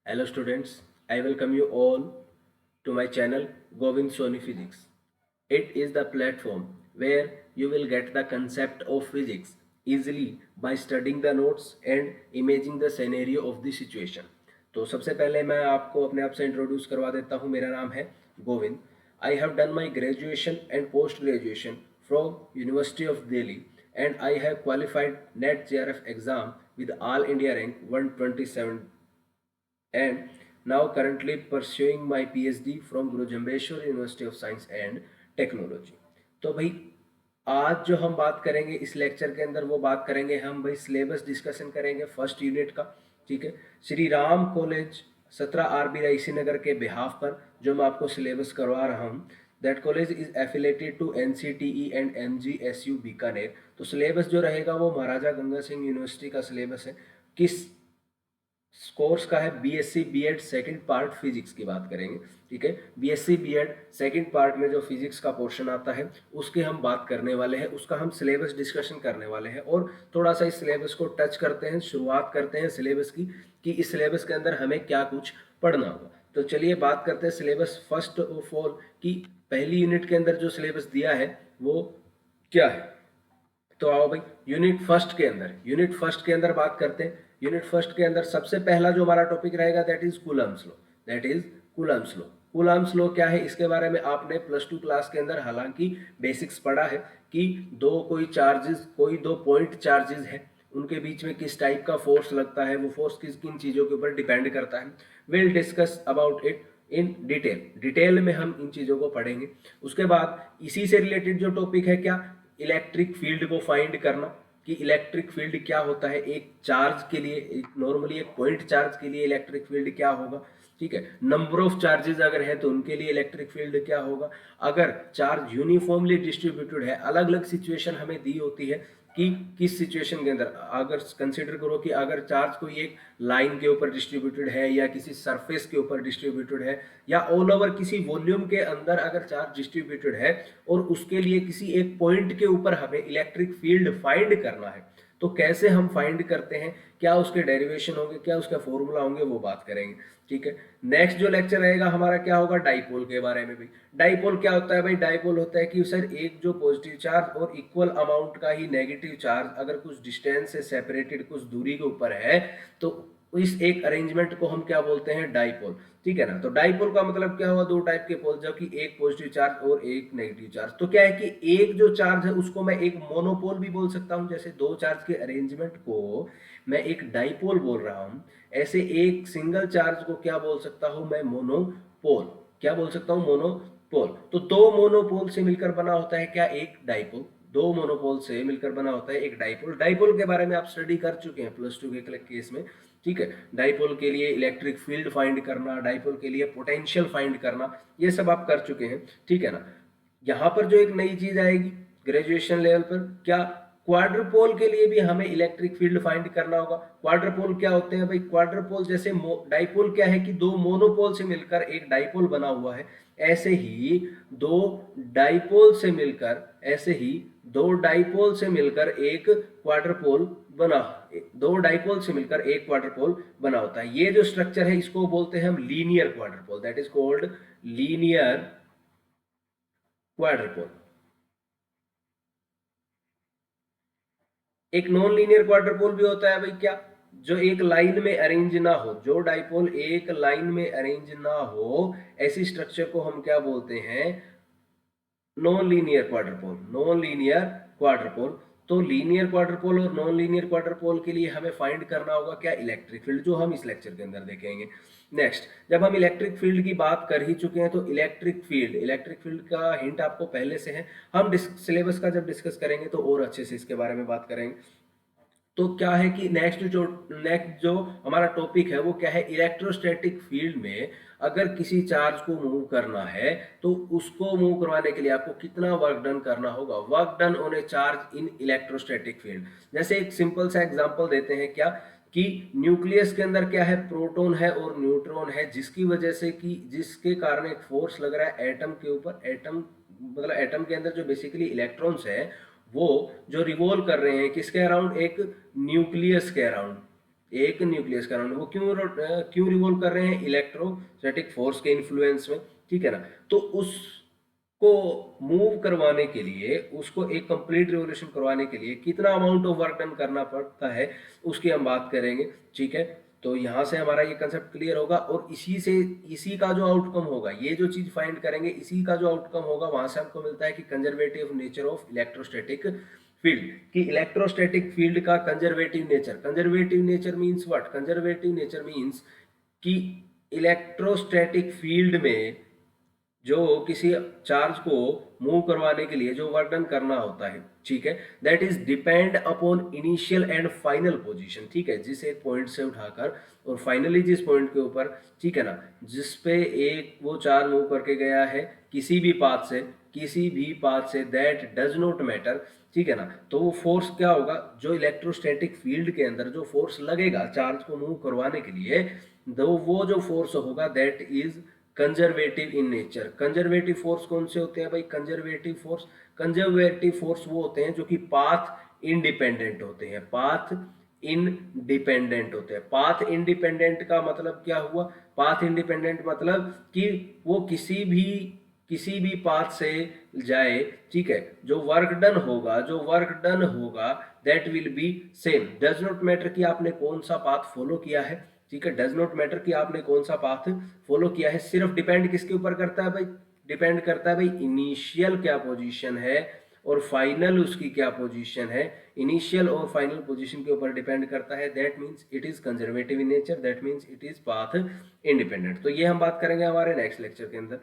Hello students, I welcome you all to my channel Govind Soni Physics. It is the platform where you will get the concept of physics easily by studying the notes and imaging the scenario of the situation. तो सबसे पहले मैं आपको अपने आप से introduce करवा देता हूँ. मेरा नाम है Govind. I have done my graduation and post graduation from university of Delhi and I have qualified NET JRF exam with all India rank 127 and now currently pursuing my PhD from Guru Jambheshwar University of Science and Technology. तो भाई आज जो हम बात करेंगे इस lecture के अंदर वो बात करेंगे हम भाई सिलेबस डिस्कशन करेंगे फर्स्ट यूनिट का. ठीक है, श्री राम कॉलेज 17 RB रायसी नगर के बिहाफ पर जो मैं आपको सिलेबस करवा रहा हूँ. That college is affiliated to NCTE and MGSU Bikaner. तो सिलेबस जो रहेगा वो महाराजा गंगा सिंह यूनिवर्सिटी का सिलेबस है. किस कोर्स का है? BSc B.Ed second part physics की बात करेंगे. ठीक है, BSc B.Ed सेकेंड पार्ट में जो फिजिक्स का पोर्शन आता है उसके हम बात करने वाले हैं, उसका हम सिलेबस डिस्कशन करने वाले हैं और थोड़ा सा इस सिलेबस को टच करते हैं, शुरुआत करते हैं सिलेबस की कि इस सिलेबस के अंदर हमें क्या कुछ पढ़ना होगा. तो चलिए बात करते हैं सिलेबस फर्स्ट ऑफ ऑल कि पहली यूनिट के अंदर जो सिलेबस दिया है वो क्या है. तो आओ भाई यूनिट फर्स्ट के अंदर बात करते हैं. यूनिट फर्स्ट के अंदर सबसे पहला जो हमारा टॉपिक रहेगा that is Coulomb's law. Coulomb's law क्या है इसके बारे में आपने प्लस टू क्लास के अंदर हालांकि बेसिक्स पढ़ा है कि कोई दो पॉइंट चार्जेस है, उनके बीच में किस टाइप का फोर्स लगता है, वो फोर्स किस किन चीजों के ऊपर डिपेंड करता है. Will discuss about it in detail में हम इन चीजों को पढ़ेंगे. उसके बाद इसी से रिलेटेड जो टॉपिक है क्या, इलेक्ट्रिक फील्ड को फाइंड करना कि इलेक्ट्रिक फील्ड क्या होता है एक चार्ज के लिए, नॉर्मली एक पॉइंट चार्ज के लिए इलेक्ट्रिक फील्ड क्या होगा. ठीक है, नंबर ऑफ चार्जेस अगर है तो उनके लिए इलेक्ट्रिक फील्ड क्या होगा. अगर चार्ज यूनिफॉर्मली डिस्ट्रीब्यूटेड है, अलग अलग सिचुएशन हमें दी होती है कि किस सिचुएशन के अंदर, अगर कंसीडर करो कि अगर चार्ज कोई एक लाइन के ऊपर डिस्ट्रीब्यूटेड है या किसी सरफेस के ऊपर डिस्ट्रीब्यूटेड है या ऑल ओवर किसी वॉल्यूम के अंदर अगर चार्ज डिस्ट्रीब्यूटेड है और उसके लिए किसी एक पॉइंट के ऊपर हमें इलेक्ट्रिक फील्ड फाइंड करना है तो कैसे हम फाइंड करते हैं, क्या उसके डेरिवेशन होंगे, क्या उसका फॉर्मूला होंगे, वो बात करेंगे. ठीक है, नेक्स्ट जो लेक्चर रहेगा हमारा क्या होगा, डाइपोल के बारे में. भाई डाइपोल क्या होता है? भाई डाइपोल होता है कि सर एक जो पॉजिटिव चार्ज और इक्वल अमाउंट का ही नेगेटिव चार्ज अगर कुछ डिस्टेंस से सेपरेटेड कुछ दूरी के ऊपर है तो इस एक अरेंजमेंट को हम क्या बोलते हैं, डाइपोल. ठीक है ना. तो डाइपोल का मतलब क्या हुआ, दो टाइप के पोल, जबकि एक पॉजिटिव चार्ज और एक नेगेटिव चार्ज. तो क्या है कि एक जो चार्ज है उसको मैं एक मोनोपोल भी बोल सकता हूं, जैसे दो चार्ज के अरेंजमेंट को मैं एक डाइपोल बोल रहा हूं, ऐसे एक सिंगल चार्ज को क्या बोल सकता हूं मैं, मोनोपोल. क्या बोल सकता हूं, मोनोपोल. तो दो मोनोपोल से मिलकर बना होता है क्या, एक डाइपोल. दो मोनोपोल से मिलकर बना होता है एक डाइपोल. डाइपोल के बारे में आप स्टडी कर चुके हैं प्लस टू के केस में. ठीक है, डाइपोल के लिए इलेक्ट्रिक फील्ड फाइंड करना, डाइपोल के लिए पोटेंशियल फाइंड करना, ये सब आप कर चुके हैं. ठीक है ना. यहाँ पर जो एक नई चीज आएगी ग्रेजुएशन लेवल पर, क्या, क्वाड्रपोल के लिए भी हमें इलेक्ट्रिक फील्ड फाइंड करना होगा. क्वाड्रपोल क्या होते हैं भाई, क्वाड्रपोल जैसे डाइपोल क्या है कि दो मोनोपोल से मिलकर एक डाइपोल बना हुआ है, ऐसे ही दो डाइपोल से मिलकर एक क्वाड्रपोल बना, दो डाइपोल से मिलकर एक क्वाड्रपोल बना होता है. ये जो स्ट्रक्चर है इसको बोलते हैं हम linear quadrupole. That is called linear quadrupole. एक नॉन लीनियर क्वाड्रपोल भी होता है भाई, क्या, जो एक लाइन में अरेंज ना हो, जो डाइपोल एक लाइन में अरेंज ना हो, ऐसी स्ट्रक्चर को हम क्या बोलते हैं, नॉन लीनियर क्वाड्रपोल. तो लीनियर क्वाड्रपोल और नॉन लीनियर क्वाड्रपोल के लिए हमें फाइंड करना होगा क्या, इलेक्ट्रिक फील्ड, जो हम इस लेक्चर के अंदर देखेंगे. नेक्स्ट, जब हम इलेक्ट्रिक फील्ड की बात कर ही चुके हैं तो इलेक्ट्रिक फील्ड का हिंट आपको पहले से है. हम सिलेबस का जब डिस्कस करेंगे तो और अच्छे से इसके बारे में बात करेंगे. तो क्या है कि नेक्स्ट जो हमारा टॉपिक है वो क्या है, इलेक्ट्रोस्टैटिक फील्ड में अगर किसी चार्ज को मूव करना है तो उसको मूव करवाने के लिए आपको कितना वर्क डन करना होगा, work done on A charge in electrostatic field. जैसे एक सिंपल सा एग्जांपल देते हैं क्या, कि न्यूक्लियस के अंदर क्या है, प्रोटॉन है और न्यूट्रॉन है, जिसकी वजह से कि जिसके कारण एक फोर्स लग रहा है एटम के ऊपर. एटम मतलब एटम के अंदर जो बेसिकली इलेक्ट्रॉन्स है वो जो रिवॉल्व कर रहे हैं किसके अराउंड, एक न्यूक्लियस के अराउंड. एक न्यूक्लियस का राउंड, वो क्यों रिवॉल्व कर रहे हैं? इलेक्ट्रोस्टैटिक फोर्स के इन्फ्लुएंस में, ठीक है ना। तो उसको मूव करवाने के लिए, उसको एक कंप्लीट रिवोल्यूशन करवाने के लिए कितना अमाउंट ऑफ वर्क डन करना पड़ता है, उसकी हम बात करेंगे, ठीक है। तो यहाँ से हमारा ये कंसेप्ट क्लियर होगा, और इसी का जो आउटकम होगा, ये जो चीज फाइंड करेंगे, इसी का जो आउटकम होगा, वहां से हमको मिलता है कि conservative nature of electrostatic field, कि इलेक्ट्रोस्टैटिक फील्ड का conservative nature. Conservative nature means what? Conservative nature means कि इलेक्ट्रोस्टैटिक फील्ड में जो किसी चार्ज को मूव करवाने के लिए जो वर्क डन करना होता है, ठीक है, that is depend upon initial and final position, ठीक है, जिस एक पॉइंट से उठाकर और फाइनली जिस पॉइंट के ऊपर, ठीक है ना, जिस पे एक वो चार्ज मूव करके गया है किसी भी पाथ से, दैट डज नॉट मैटर, ठीक है ना। तो वो फोर्स क्या होगा? जो इलेक्ट्रोस्टैटिक फील्ड के अंदर जो फोर्स लगेगा चार्ज को मूव करवाने के लिए, तो वो जो फोर्स होगा that is conservative in nature. Conservative force कौन से होते हैं भाई? कंजर्वेटिव फोर्स वो होते हैं जो कि पाथ इंडिपेंडेंट होते हैं। पाथ इंडिपेंडेंट का मतलब क्या हुआ? पाथ इंडिपेंडेंट मतलब कि वो किसी भी पाथ से जाए, ठीक है, जो वर्क डन होगा that will B same. Does not matter कि आपने कौन सा पाथ फॉलो किया है, ठीक है, डज नॉट मैटर कि आपने कौन सा पाथ फॉलो किया है, सिर्फ डिपेंड किसके ऊपर करता है भाई? डिपेंड करता है भाई इनिशियल क्या पोजीशन है और फाइनल उसकी क्या पोजीशन है। इनिशियल और फाइनल पोजीशन के ऊपर डिपेंड करता है, that means it is conservative in nature, that means it is path independent. तो ये हम बात करेंगे हमारे नेक्स्ट लेक्चर के अंदर,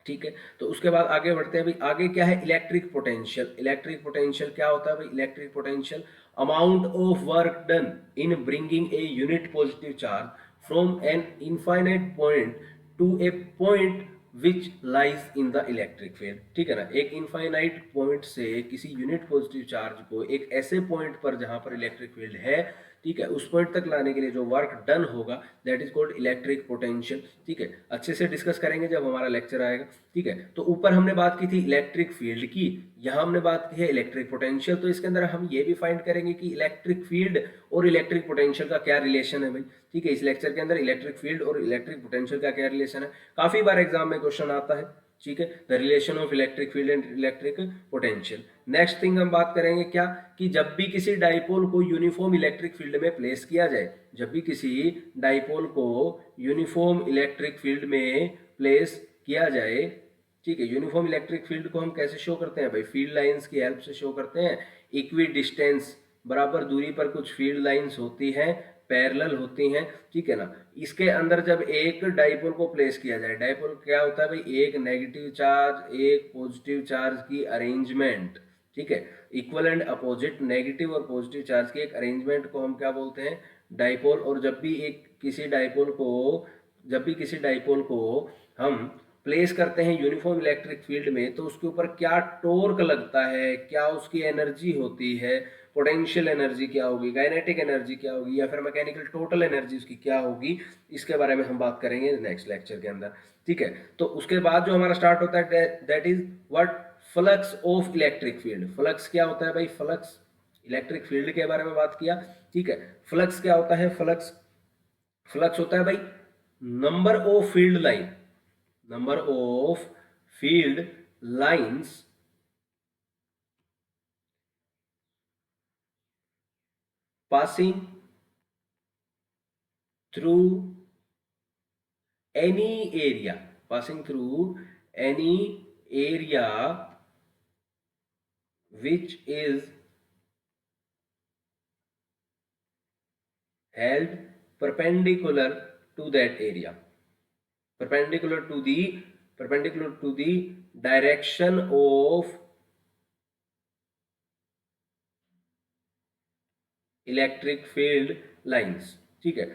ठीक है। तो उसके बाद आगे बढ़ते हैं भाई। आगे क्या है? Electric potential. इलेक्ट्रिक पोटेंशियल क्या होता है भाई? Electric potential amount of work done in bringing a unit positive charge from an infinite point two A point which lies in the electric field, ठीक है ना। एक इनफाइनाइट पॉइंट से किसी यूनिट पॉजिटिव चार्ज को एक ऐसे पॉइंट पर जहां पर इलेक्ट्रिक फील्ड है, ठीक है, उस पॉइंट तक लाने के लिए जो वर्क डन होगा that is called electric potential, ठीक है। अच्छे से डिस्कस करेंगे जब हमारा लेक्चर आएगा, ठीक है। तो ऊपर हमने बात की थी इलेक्ट्रिक फील्ड की, यहाँ हमने बात की है इलेक्ट्रिक पोटेंशियल। तो इसके अंदर हम ये भी फाइंड करेंगे कि इलेक्ट्रिक फील्ड और इलेक्ट्रिक पोटेंशियल का क्या रिलेशन है भाई, ठीक है। इस लेक्चर के अंदर इलेक्ट्रिक फील्ड और इलेक्ट्रिक पोटेंशियल का क्या रिलेशन है, काफी बार एग्जाम में क्वेश्चन आता है, ठीक है। The relation of electric field and electric potential. Next thing हम बात करेंगे क्या, कि जब भी किसी डाइपोल को यूनिफॉर्म इलेक्ट्रिक फील्ड में प्लेस किया जाए, जब भी किसी डाइपोल को यूनिफॉर्म इलेक्ट्रिक फील्ड में प्लेस किया जाए, ठीक है, यूनिफॉर्म इलेक्ट्रिक फील्ड को हम कैसे शो करते हैं भाई? फील्ड लाइंस की हेल्प से शो करते हैं। इक्वी डिस्टेंस, बराबर दूरी पर कुछ फील्ड लाइंस होती हैं, पैरेलल होती हैं, ठीक है ना। इसके अंदर जब एक डाइपोल को प्लेस किया जाए, डाइपोल क्या होता है भाई? एक नेगेटिव चार्ज एक पॉजिटिव चार्ज की अरेंजमेंट, ठीक है, इक्वल एंड अपोजिट नेगेटिव और पॉजिटिव चार्ज की एक अरेंजमेंट को हम क्या बोलते हैं? डाइपोल। और जब भी किसी डाइपोल को हम प्लेस करते हैं यूनिफॉर्म इलेक्ट्रिक फील्ड में, तो उसके ऊपर क्या टॉर्क लगता है, क्या उसकी एनर्जी होती है, पोटेंशियल एनर्जी क्या होगी, काइनेटिक एनर्जी क्या होगी, या फिर मैकेनिकल टोटल एनर्जी उसकी क्या होगी, इसके बारे में हम बात करेंगे नेक्स्ट लेक्चर के अंदर, ठीक है। तो उसके बाद जो हमारा स्टार्ट होता है that is what? Flux of electric field. Flux क्या होता है भाई? फ्लक्स, इलेक्ट्रिक फील्ड के बारे में बात किया, ठीक है। फ्लक्स क्या होता है? फ्लक्स होता है भाई number of field lines passing through any area, which is held perpendicular to that area, perpendicular to the direction of electric field lines, ठीक है।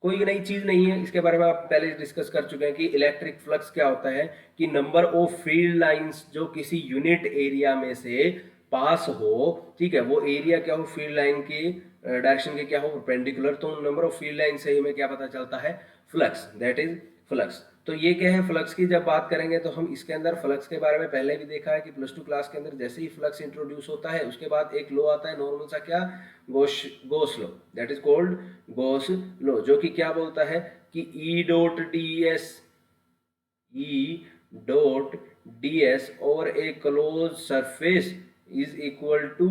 कोई नई चीज नहीं है, इसके बारे में आप पहले डिस्कस कर चुके हैं कि इलेक्ट्रिक फ्लक्स क्या होता है, कि नंबर ऑफ फील्ड लाइंस जो किसी यूनिट एरिया में से पास हो, ठीक है, वो एरिया क्या हो? फील्ड लाइन की डायरेक्शन के क्या हो? परपेंडिकुलर। तो नंबर ऑफ फील्ड लाइन से हमें क्या पता चलता है? Flux, that is flux. तो ये क्या है, फ्लक्स की जब बात करेंगे तो हम इसके अंदर फ्लक्स के बारे में पहले भी देखा है कि प्लस टू क्लास के अंदर जैसे ही फ्लक्स इंट्रोड्यूस होता है उसके बाद एक लॉ आता है नॉर्मल सा, क्या, Gauss law, that is called Gauss law, जो कि क्या बोलता है कि E dot D S over a close surface is equal to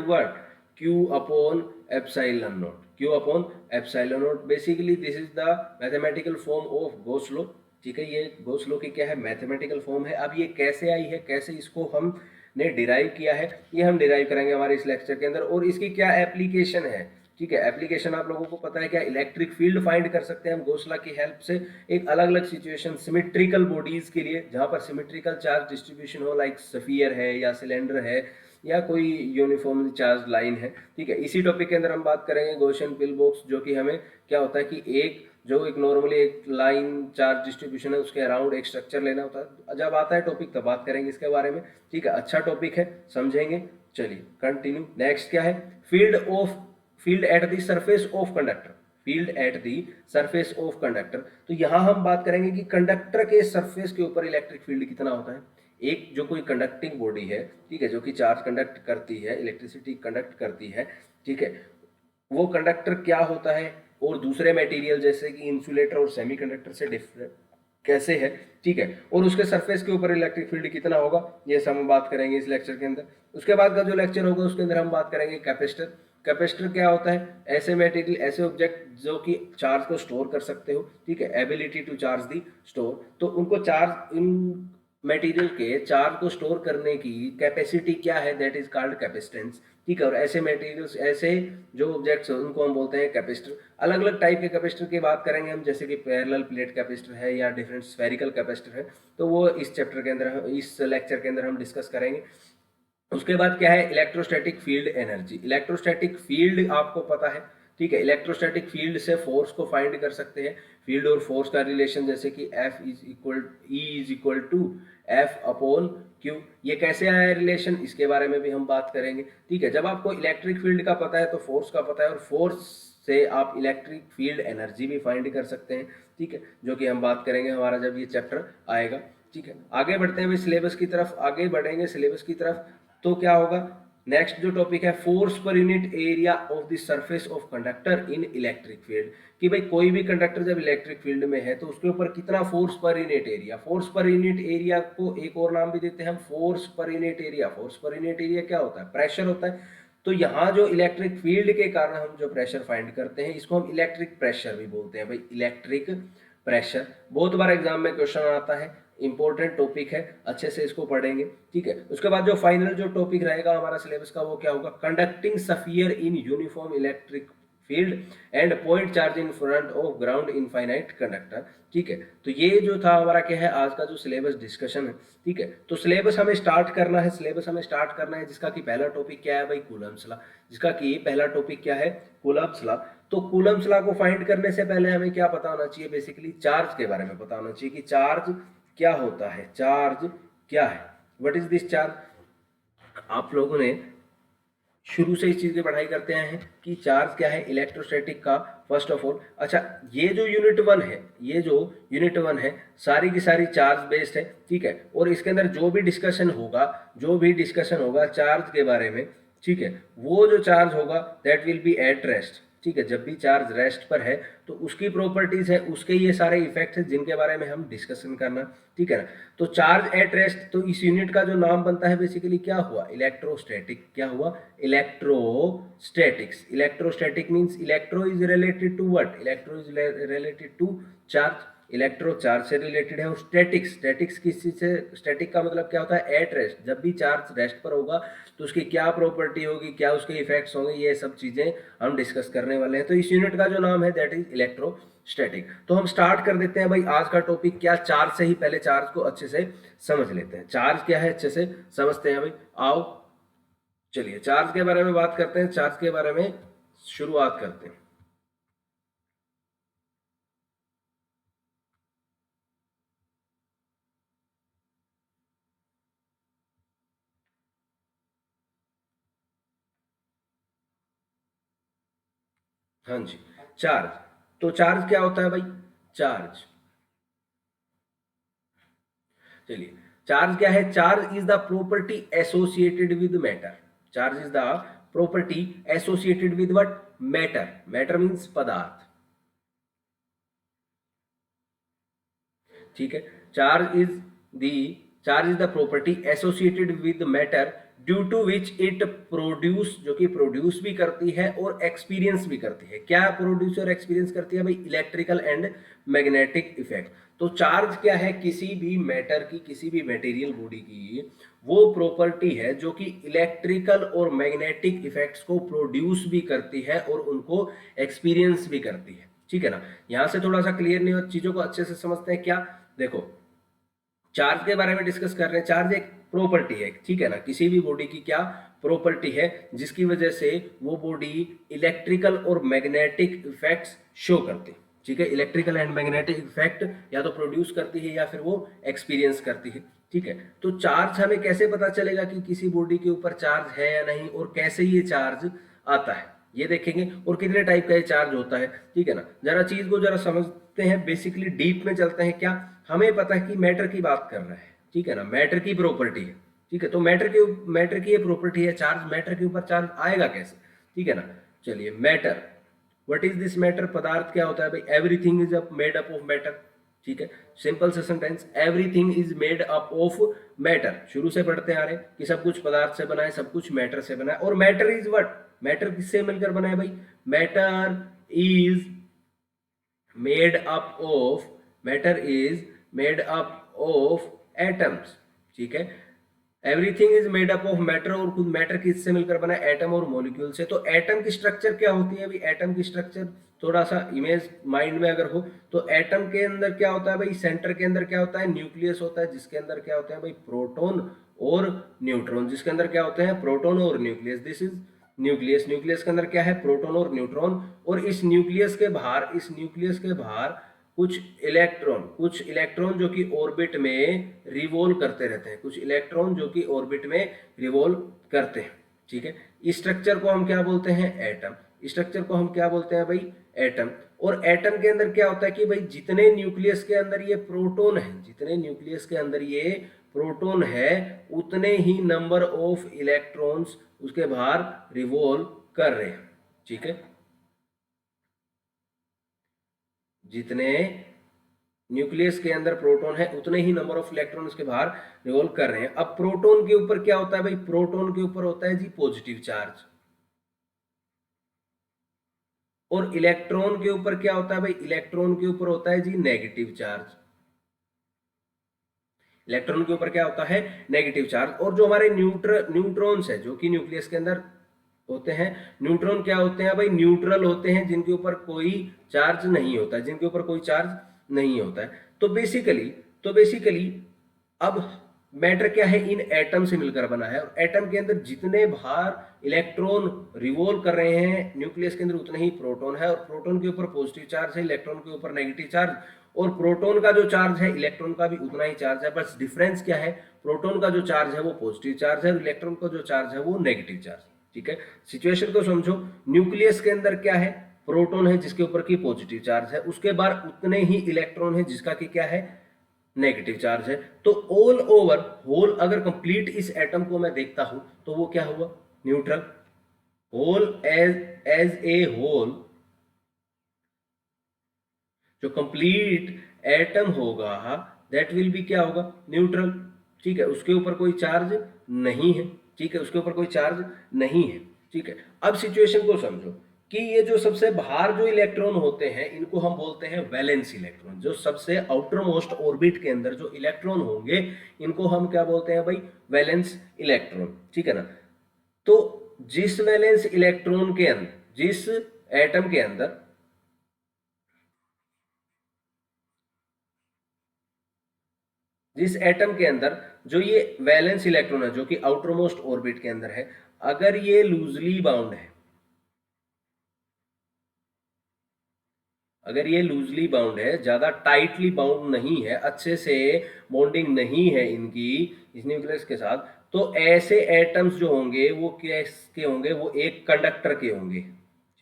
what, q upon epsilon naught, q upon epsilon naught. Basically this is the mathematical form of Gauss law. ठीक है, ये Gauss law की क्या है, mathematical form है। अब ये कैसे आई है, कैसे इसको हमने डिराइव किया है, ये हम डिराइव करेंगे हमारे इस लेक्चर के अंदर, और इसकी क्या एप्लीकेशन है। ठीक है, एप्लीकेशन आप लोगों को पता है क्या, इलेक्ट्रिक फील्ड फाइंड कर सकते हैं हम गॉस लॉ की हेल्प से, एक अलग अलग सिचुएशन सिमेट्रिकल बॉडीज के लिए, जहां पर सिमेट्रिकल चार्ज डिस्ट्रीब्यूशन हो, लाइक स्फीयर है या सिलेंडर है या कोई यूनिफॉर्मली चार्ज लाइन है। ठीक है, इसी टॉपिक के अंदर हम बात करेंगे गॉसियन पिल बॉक्स, जो कि हमें क्या होता है कि एक नॉर्मली एक लाइन चार्ज डिस्ट्रीब्यूशन है उसके अराउंड एक स्ट्रक्चर लेना होता है। जब आता है टॉपिक तब बात करेंगे इसके बारे में। ठीक है, अच्छा टॉपिक है, समझेंगे। चलिए कंटिन्यू। नेक्स्ट क्या है, field at the surface of conductor, field at the surface of conductor. तो यहां हम बात करेंगे कि कंडक्टर के सरफेस के ऊपर इलेक्ट्रिक फील्ड कितना होता है। एक जो कोई कंडक्टिंग बॉडी है, ठीक है, जो कि चार्ज कंडक्ट करती है, इलेक्ट्रिसिटी कंडक्ट करती है, ठीक है, वो कंडक्टर क्या होता है और दूसरे मटेरियल जैसे कि इंसुलेटर और सेमीकंडक्टर से डिफरेंट कैसे है। ठीक है, और उसके सरफेस के ऊपर इलेक्ट्रिक फील्ड कितना होगा, ये सब हम बात करेंगे इस लेक्चर के अंदर। उसके बाद का जो लेक्चर होगा उसके अंदर हम बात करेंगे कैपेसिटर। कैपेसिटर क्या होता है, ऐसे मटेरियल, ऐसे ऑब्जेक्ट जो कि चार्ज को स्टोर कर सकते हो। ठीक है, ability to charge the store, तो उनको चार्ज, इन मटेरियल के चार्ज को स्टोर करने की कैपेसिटी क्या है, दैट इज कॉल्ड कैपेसिटेंस। ठीक है, और ऐसे मटेरियल्स, ऐसे जो ऑब्जेक्ट्स उनको हम बोलते हैं कैपेसिटर। अलग अलग टाइप के कैपेसिटर की बात करेंगे हम, जैसे कि पैरेलल प्लेट कैपेसिटर है या डिफरेंट स्फेरिकल कैपेसिटर है, तो वो इस चैप्टर के अंदर, इस लेक्चर के अंदर हम डिस्कस करेंगे। उसके बाद क्या है, electrostatic field energy. Electrostatic field आपको पता है, ठीक है, इलेक्ट्रोस्टैटिक फील्ड से फोर्स को फाइंड कर सकते हैं। फील्ड और फोर्स का रिलेशन जैसे कि F F अपॉन क्यू, ये कैसे आया है रिलेशन, इसके बारे में भी हम बात करेंगे। ठीक है, जब आपको इलेक्ट्रिक फील्ड का पता है तो फोर्स का पता है, और फोर्स से आप इलेक्ट्रिक फील्ड एनर्जी भी फाइंड कर सकते हैं। ठीक है, जो कि हम बात करेंगे हमारा जब ये चैप्टर आएगा। ठीक है, आगे बढ़ते हैं सिलेबस की तरफ, आगे बढ़ेंगे सिलेबस की तरफ। तो क्या होगा, नेक्स्ट जो टॉपिक है, force per unit area of the surface of conductor in electric field, कि भाई कोई भी कंडक्टर जब इलेक्ट्रिक फील्ड में है तो उसके ऊपर कितना force per unit area. Force per unit area को एक और नाम भी देते हैं हम, force per unit area. Force per unit area क्या होता है, प्रेशर होता है। तो यहाँ जो इलेक्ट्रिक फील्ड के कारण हम जो प्रेशर फाइंड करते हैं इसको हम इलेक्ट्रिक प्रेशर भी बोलते हैं। भाई इलेक्ट्रिक प्रेशर बहुत बार एग्जाम में क्वेश्चन आता है, इंपॉर्टेंट टॉपिक है, अच्छे से इसको पढ़ेंगे। ठीक है, उसके बाद जो फाइनल जो टॉपिक रहेगा हमारा सिलेबस का वो क्या होगा, conducting sphere in uniform electric field and point charge in front of ground infinite conductor. ठीक है, तो ये जो था हमारा क्या है आज का जो सिलेबस डिस्कशन है। ठीक है, तो सिलेबस हमें स्टार्ट करना है, सिलेबस हमें स्टार्ट करना है, जिसका कि पहला टॉपिक क्या है भाई, कूलम्ब्स लॉ। जिसका कि पहला टॉपिक क्या है, कूलम्ब्स लॉ। तो कूलम्ब्स लॉ को फाइंड करने से पहले हमें क्या पता होना चाहिए, बेसिकली चार्ज के बारे में पता होना चाहिए कि चार्ज क्या होता है, चार्ज क्या है, व्हाट इज दिस चार्ज। आप लोगों ने शुरू से इस चीज की पढ़ाई करते हैं कि चार्ज क्या है इलेक्ट्रोस्टैटिक का, फर्स्ट ऑफ ऑल। अच्छा, ये जो यूनिट वन है, ये जो यूनिट वन है सारी की सारी चार्ज बेस्ड है। ठीक है, और इसके अंदर जो भी डिस्कशन होगा, जो भी डिस्कशन होगा चार्ज के बारे में, ठीक है, वो जो चार्ज होगा that will B at rest. ठीक है, जब भी चार्ज रेस्ट पर है तो उसकी प्रॉपर्टीज है, उसके ये सारे इफेक्ट है जिनके बारे में हम डिस्कशन करना। ठीक है ना, तो चार्ज एट रेस्ट, तो इस यूनिट का जो नाम बनता है बेसिकली क्या हुआ, इलेक्ट्रोस्टैटिक। क्या हुआ, electrostatics. Electrostatic means electro is related to what, electro is related to charge, electro charge से रिलेटेड है। और स्टैटिक्स, स्टैटिक्स किस चीज से, स्टैटिक का मतलब क्या होता है, एट रेस्ट, जब भी चार्ज रेस्ट पर होगा तो उसकी क्या प्रॉपर्टी होगी, क्या उसके इफेक्ट्स होंगे, ये सब चीजें हम डिस्कस करने वाले हैं। तो इस यूनिट का जो नाम है दैट इज इलेक्ट्रोस्टैटिक। तो हम स्टार्ट कर देते हैं भाई आज का टॉपिक क्या, चार्ज से ही पहले चार्ज को अच्छे से समझ लेते हैं। चार्ज क्या है अच्छे से समझते हैं भाई, आओ चलिए चार्ज के बारे में बात करते हैं, चार्ज के बारे में शुरुआत करते हैं। हाँ जी, चार्ज। तो चार्ज क्या होता है भाई, चार्ज। चलिए, चार्ज क्या है? Charge is the property associated with matter. Charge is the property associated with what? Matter. Matter means पदार्थ। ठीक है, charge is the property associated with matter due to which it produce, जो कि produce भी करती है और एक्सपीरियंस भी करती है। क्या प्रोड्यूस और एक्सपीरियंस करती है भाई? Electrical and magnetic effect. तो चार्ज क्या है? किसी भी मैटर की, किसी भी मटेरियल बॉडी की वो प्रॉपर्टी है जो कि इलेक्ट्रिकल और मैग्नेटिक इफेक्ट्स को प्रोड्यूस भी करती है और उनको एक्सपीरियंस भी करती है। ठीक है ना? यहां से थोड़ा सा क्लियर नहीं हो, चीजों को अच्छे से समझते हैं। क्या? देखो, चार्ज के बारे में डिस्कस कर रहे हैं। चार्ज एक प्रॉपर्टी है, ठीक है ना? किसी भी बॉडी की क्या प्रॉपर्टी है जिसकी वजह से वो बॉडी इलेक्ट्रिकल और मैग्नेटिक इफेक्ट्स शो करती है। ठीक है, इलेक्ट्रिकल एंड मैग्नेटिक इफेक्ट या तो प्रोड्यूस करती है या फिर वो एक्सपीरियंस करती है। ठीक है, तो चार्ज हमें कैसे पता चलेगा कि किसी बॉडी के ऊपर चार्ज है या नहीं, और कैसे ये चार्ज आता है ये देखेंगे, और कितने टाइप का ये चार्ज होता है। ठीक है ना? जरा चीज को जरा समझते हैं, बेसिकली डीप में चलते हैं। क्या? हमें पता है कि मैटर की बात कर रहे हैं। ठीक है ना? मैटर की प्रॉपर्टी है। ठीक है, तो मैटर की ये प्रॉपर्टी है चार्ज। मैटर के ऊपर चार्ज आएगा कैसे? ठीक है ना? चलिए, matter, what is this matter? पदार्थ क्या होता है भाई? Everything is made up of matter. ठीक है, सिंपल से sentence, everything is made up of matter. शुरू से पढ़ते आ रहे कि सब कुछ पदार्थ से बना है, सब कुछ मैटर से बना है। और मैटर इज व्हाट? मैटर किससे मिलकर बना है भाई? Matter is made up of, matter is made up of atoms. ठीक है, everything is made up of matter, और खुद मैटर किससे मिलकर बना है? एटम और मॉलिक्यूल से। तो एटम की स्ट्रक्चर क्या होती है भाई? एटम की स्ट्रक्चर थोड़ा सा इमेज माइंड में अगर हो तो एटम के अंदर क्या होता है भाई? सेंटर के अंदर क्या होता है? न्यूक्लियस होता है, जिसके अंदर क्या होते हैं भाई? प्रोटॉन और न्यूट्रॉन। जिसके अंदर क्या होते हैं? प्रोटॉन और nucleus. This is nucleus. Nucleus के अंदर क्या है? प्रोटॉन और न्यूट्रॉन। और इस न्यूक्लियस के बाहर, इस न्यूक्लियस के बाहर कुछ इलेक्ट्रॉन जो कि ऑर्बिट में रिवॉल्व करते रहते हैं। कुछ इलेक्ट्रॉन जो कि ऑर्बिट में रिवॉल्व करते हैं। ठीक है, इस स्ट्रक्चर को हम क्या बोलते हैं? एटम। स्ट्रक्चर को हम क्या बोलते हैं भाई? एटम। और एटम के अंदर क्या होता है कि भाई जितने न्यूक्लियस के अंदर ये प्रोटॉन है, जितने न्यूक्लियस के अंदर ये प्रोटॉन है, उतने ही नंबर ऑफ इलेक्ट्रॉन्स उसके बाहर रिवॉल्व कर रहे हैं। ठीक है, जितने न्यूक्लियस के अंदर प्रोटॉन है उतने ही नंबर ऑफ इलेक्ट्रॉन उसके बाहर रिवॉल्व कर रहे हैं। अब प्रोटॉन के ऊपर क्या होता है भाई? प्रोटॉन के ऊपर होता है जी पॉजिटिव चार्ज। और इलेक्ट्रॉन के ऊपर क्या होता है भाई? इलेक्ट्रॉन के ऊपर होता है जी नेगेटिव चार्ज। इलेक्ट्रॉन के ऊपर क्या होता है? Negative charge. और जो हमारे न्यूट्रॉन्स है जो कि न्यूक्लियस के अंदर होते हैं, न्यूट्रॉन क्या होते हैं भाई? न्यूट्रल होते हैं, जिनके ऊपर कोई चार्ज नहीं होता है, जिनके ऊपर कोई चार्ज नहीं होता है। तो बेसिकली अब मैटर क्या है? इन एटम से मिलकर बना है, और एटम के अंदर जितने बाहर इलेक्ट्रॉन रिवॉल्व कर रहे हैं न्यूक्लियस के अंदर, उतने ही प्रोटॉन है। और प्रोटॉन के ऊपर पॉजिटिव चार्ज है, इलेक्ट्रॉन के ऊपर नेगेटिव चार्ज। और प्रोटॉन का जो चार्ज है, इलेक्ट्रॉन का भी उतना ही चार्ज है, बस डिफरेंस क्या है? प्रोटॉन का जो चार्ज है वो पॉजिटिव चार्ज है, और इलेक्ट्रॉन का जो चार्ज है वो नेगेटिव चार्ज। ठीक है, सिचुएशन को समझो। न्यूक्लियस के अंदर क्या है? प्रोटॉन है जिसके ऊपर की पॉजिटिव चार्ज है, उसके बाद उतने ही इलेक्ट्रॉन है जिसका की क्या है? नेगेटिव चार्ज है। तो ऑल ओवर होल, अगर कंप्लीट इस एटम को मैं देखता हूं तो वो क्या हुआ? Neutral. Whole as a whole, जो कंप्लीट एटम होगा दैट विल बी क्या होगा? न्यूट्रल। ठीक है, उसके ऊपर कोई चार्ज नहीं है। ठीक है, उसके ऊपर कोई चार्ज नहीं है। ठीक है, अब सिचुएशन को समझो कि ये जो सबसे बाहर जो इलेक्ट्रॉन होते हैं इनको हम बोलते हैं वैलेंस इलेक्ट्रॉन। जो सबसे आउटर मोस्ट ऑर्बिट के अंदर जो इलेक्ट्रॉन होंगे इनको हम क्या बोलते हैं भाई? Valence electron. ठीक है ना? तो जिस वैलेंस इलेक्ट्रॉन के अंदर, जिस एटम के अंदर जिस एटम के अंदर जो ये वैलेंस इलेक्ट्रॉन है जो कि आउटर मोस्ट ऑर्बिट के अंदर है, अगर ये लूजली बाउंड है, अगर ये लूजली बाउंड है, ज्यादा टाइटली बाउंड नहीं है, अच्छे से बॉन्डिंग नहीं है इनकी इस न्यूक्लियस के साथ, तो ऐसे एटम्स जो होंगे वो कैसे होंगे? वो एक कंडक्टर के होंगे।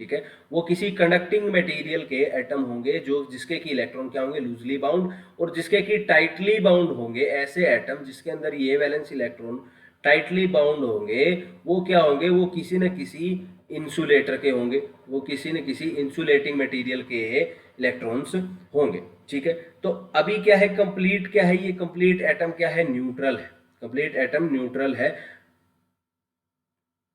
ठीक है, वो किसी कंडक्टिंग मटेरियल के एटम होंगे जो जिसके की इलेक्ट्रॉन क्या होंगे, लूजली बाउंड, और जिसके की टाइटली बाउंड होंगे ऐसे एटम जिसके अंदर ये वैलेंस इलेक्ट्रॉन टाइटली बाउंड होंगे, वो क्या होंगे, वो किसी न किसी इंसुलेटर के होंगे, वो किसी न किसी इंसुलेटिंग मटेरियल के इलेक्ट्रॉन्स होंगे। ठीक है, तो अभी क्या है, कंप्लीट क्या है, ये कंप्लीट एटम क्या है, न्यूट्रल है, कंप्लीट एटम न्यूट्रल है,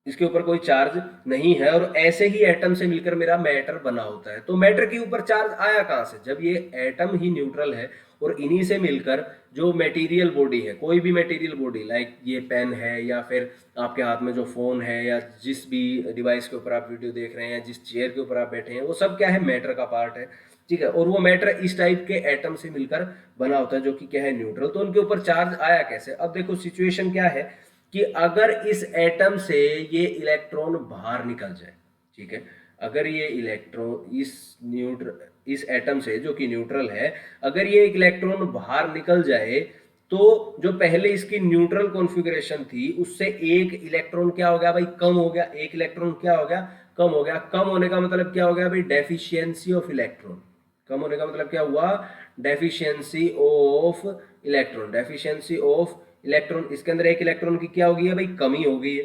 इसके ऊपर कोई चार्ज नहीं है, और ऐसे ही एटम से मिलकर मेरा मैटर बना होता है। तो मैटर के ऊपर चार्ज आया कहां से, जब ये एटम ही न्यूट्रल है और इन्हीं से मिलकर जो मटेरियल बॉडी है, कोई भी मटेरियल बॉडी, लाइक ये पेन है या फिर आपके हाथ में जो फोन है या जिस भी डिवाइस के ऊपर आप वीडियो देख रहे हैं, जिस चेयर के ऊपर आप बैठे हैं, वो सब क्या है, मैटर का पार्ट है। ठीक है, और वो मैटर इस टाइप के एटम से मिलकर बना होता है जो कि क्या है, न्यूट्रल। तो उनके ऊपर चार्ज आया कैसे, अब देखो सिचुएशन क्या है कि अगर इस एटम से ये इलेक्ट्रॉन बाहर निकल जाए, ठीक है, अगर ये इलेक्ट्रॉन इस एटम से जो कि न्यूट्रल है, अगर ये इलेक्ट्रॉन बाहर निकल जाए, तो जो पहले इसकी न्यूट्रल कॉन्फ़िगरेशन थी उससे एक इलेक्ट्रॉन क्या हो गया भाई, कम हो गया, एक इलेक्ट्रॉन क्या हो गया, कम हो गया। कम होने का मतलब क्या हो गया भाई, डेफिशिएंसी ऑफ इलेक्ट्रॉन। कम होने का मतलब क्या हुआ, deficiency of electron, deficiency of electron. इसके अंदर एक इलेक्ट्रॉन की क्या हो गई है भाई, कमी हो गई है।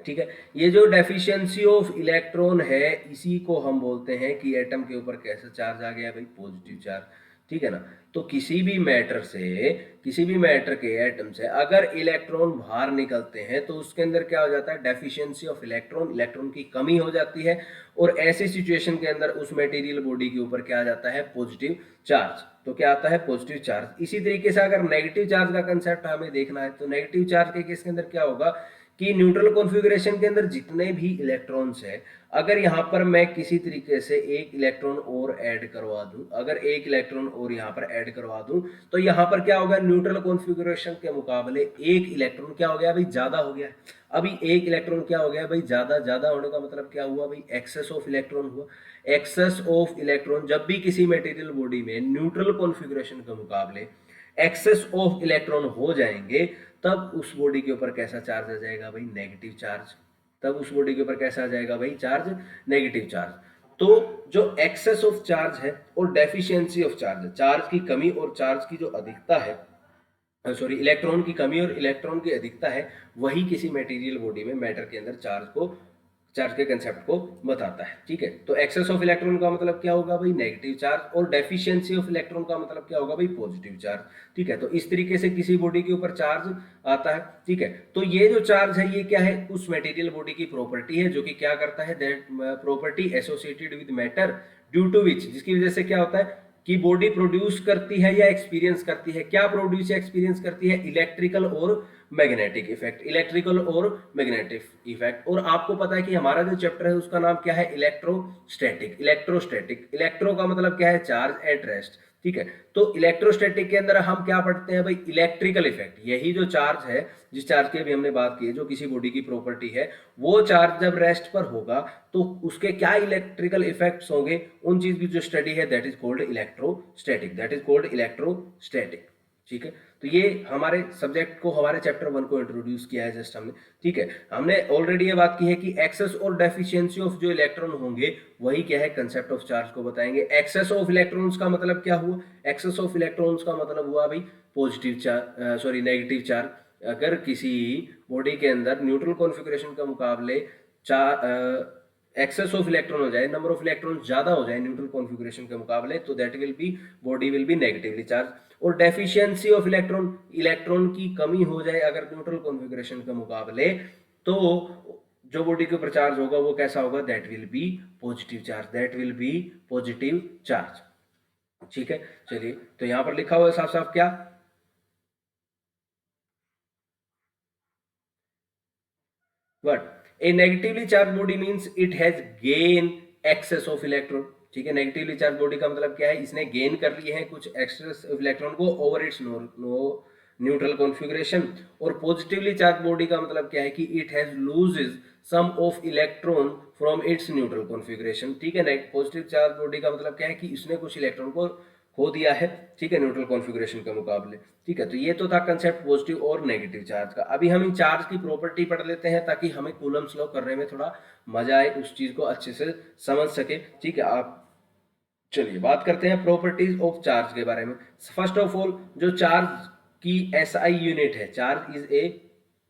ठीक है, ये जो डेफिशिएंसी ऑफ इलेक्ट्रॉन है, इसी को हम बोलते हैं कि एटम के ऊपर कैसा चार्ज आ गया भाई, पॉजिटिव चार्ज। ठीक है ना, तो किसी भी मैटर से, किसी भी मैटर के एटम से अगर इलेक्ट्रॉन बाहर निकलते हैं तो उसके अंदर क्या हो जाता है, डेफिशिएंसी ऑफ इलेक्ट्रॉन, इलेक्ट्रॉन की कमी हो जाती है, और ऐसी सिचुएशन के अंदर उस मटेरियल बॉडी के ऊपर क्या आ जाता है, पॉजिटिव चार्ज। तो क्या आता है, पॉजिटिव चार्ज। इसी तरीके से अगर नेगेटिव चार्ज का कंसेप्ट हमें देखना है, तो नेगेटिव चार्ज के केस के अंदर क्या होगा कि न्यूट्रल कॉन्फ़िगरेशन के अंदर जितने भी इलेक्ट्रॉन्स हैं, अगर यहाँ पर मैं किसी तरीके से एक इलेक्ट्रॉन और ऐड करवा दूं, अगर एक इलेक्ट्रॉन और यहाँ पर ऐड करवा दूं, तो यहाँ पर क्या होगा, न्यूट्रल कॉन्फ़िगरेशन के मुकाबले एक इलेक्ट्रॉन क्या हो गया भाई, ज्यादा हो गया। अभी एक इलेक्ट्रॉन क्या हो गया भाई, ज्यादा। ज्यादा होने का मतलब क्या हुआ भाई, एक्सेस ऑफ इलेक्ट्रॉन हुआ। एक्सेस ऑफ इलेक्ट्रॉन, जब भी किसी मटेरियल बॉडी में न्यूट्रल कॉन्फ़िगरेशन के मुकाबले एक्सेस ऑफ इलेक्ट्रॉन हो जाएंगे, तब उस बॉडी के ऊपर कैसा चार्ज आ जाएगा भाई, नेगेटिव चार्ज। तब उस बॉडी के ऊपर कैसा आ जाएगा भाई, चार्ज, नेगेटिव चार्ज। तो जो एक्सेस ऑफ चार्ज है और डेफिशिएंसी ऑफ चार्ज है, चार्ज की कमी और चार्ज की जो अधिकता है, सॉरी, इलेक्ट्रॉन की कमी और इलेक्ट्रॉन की अधिकता है, वही किसी मटेरियल बॉडी में मैटर के अंदर चार्ज के कंसेप्ट को बताता है। ठीक है, तो एक्सेस ऑफ इलेक्ट्रॉन का मतलब क्या होगा भाई, नेगेटिव चार्ज, और डेफिशिएंसी ऑफ इलेक्ट्रॉन का मतलब क्या होगा भाई, पॉजिटिव चार्ज। ठीक है, तो इस तरीके से किसी बॉडी के ऊपर चार्ज आता है। ठीक है, तो ये जो चार्ज है ये क्या है, उस मटेरियल बॉडी की प्रॉपर्टी है, जो कि क्या करता है, that property associated with matter due to which, जिसकी वजह से क्या होता है कि बॉडी प्रोड्यूस करती है या एक्सपीरियंस करती है, क्या प्रोड्यूस या एक्सपीरियंस करती है, इलेक्ट्रिकल और मैग्नेटिक इफेक्ट, इलेक्ट्रिकल और मैग्नेटिक इफेक्ट। और आपको पता है कि हमारा जो चैप्टर है उसका नाम क्या है, इलेक्ट्रोस्टैटिक। इलेक्ट्रोस्टैटिक, इलेक्ट्रो का मतलब क्या है, चार्ज एट रेस्ट। ठीक है, तो इलेक्ट्रोस्टैटिक के अंदर हम क्या पढ़ते हैं भाई, इलेक्ट्रिकल इफेक्ट। यही जो चार्ज है, जिस चार्ज की अभी हमने बात की है, जो किसी बॉडी की प्रॉपर्टी है, वो चार्ज जब रेस्ट पर होगा तो उसके क्या इलेक्ट्रिकल इफेक्ट्स होंगे, उन चीज की जो स्टडी है, that is called electrostatic, that is called electrostatic. ठीक है, तो ये हमारे सब्जेक्ट को, हमारे चैप्टर 1 को इंट्रोड्यूस किया है जस्ट हमने। ठीक है, हमने ऑलरेडी ये बात की है कि एक्सेस और डेफिशिएंसी ऑफ जो इलेक्ट्रॉन होंगे, वही क्या है, कंसेप्ट ऑफ चार्ज को बताएंगे। एक्सेस ऑफ इलेक्ट्रॉन्स का मतलब क्या हुआ, एक्सेस ऑफ इलेक्ट्रॉन्स का मतलब हुआ भाई positive charge, sorry, negative charge. अगर किसी बॉडी के अंदर न्यूट्रल कॉन्फ़िगरेशन के मुकाबले एक्सेस ऑफ इलेक्ट्रॉन हो जाए, नंबर ऑफ इलेक्ट्रॉन ज्यादा हो जाए न्यूट्रल कॉन्फ़िगरेशन के मुकाबले, तो that will B, body will be negatively charge. और डेफिशिएंसी ऑफ इलेक्ट्रॉन, इलेक्ट्रॉन की कमी हो जाए अगर न्यूट्रल कॉन्फ़िगरेशन के मुकाबले, तो जो बॉडी के ऊपर चार्ज होगा वो कैसा होगा, that will B positive charge, that will B positive charge. ठीक है, चलिए, तो यहां पर लिखा हुआ है साफ साफ क्या, what, a negatively charge body means it has gain excess of electron. ठीक है, नेगेटिवली चार्ज बॉडी का मतलब क्या है, इसने गेन कर लिए हैं कुछ एक्सेस ऑफ इलेक्ट्रॉन को ओवर इट्स न्यूट्रल कॉन्फ़िगरेशन। और पॉजिटिवली चार्ज बॉडी का मतलब क्या है कि it has loses some of electron from its neutral configuration. ठीक है, पॉजिटिव चार्ज बॉडी का मतलब क्या है कि इसने कुछ इलेक्ट्रॉन को हो दिया है, ठीक है, न्यूट्रल कॉन्फ़िगरेशन के मुकाबले। ठीक है, तो ये तो था कंसेप्ट पॉजिटिव और नेगेटिव चार्ज का। अभी हम इन चार्ज की प्रॉपर्टी पढ़ लेते हैं ताकि हमें कूलम्स लॉ करने में थोड़ा मजा आए, उस चीज को अच्छे से समझ सके। ठीक है, आप चलिए बात करते हैं प्रॉपर्टीज ऑफ चार्ज के बारे में। फर्स्ट ऑफ ऑल, जो चार्ज की एसआई यूनिट है, चार्ज इज ए,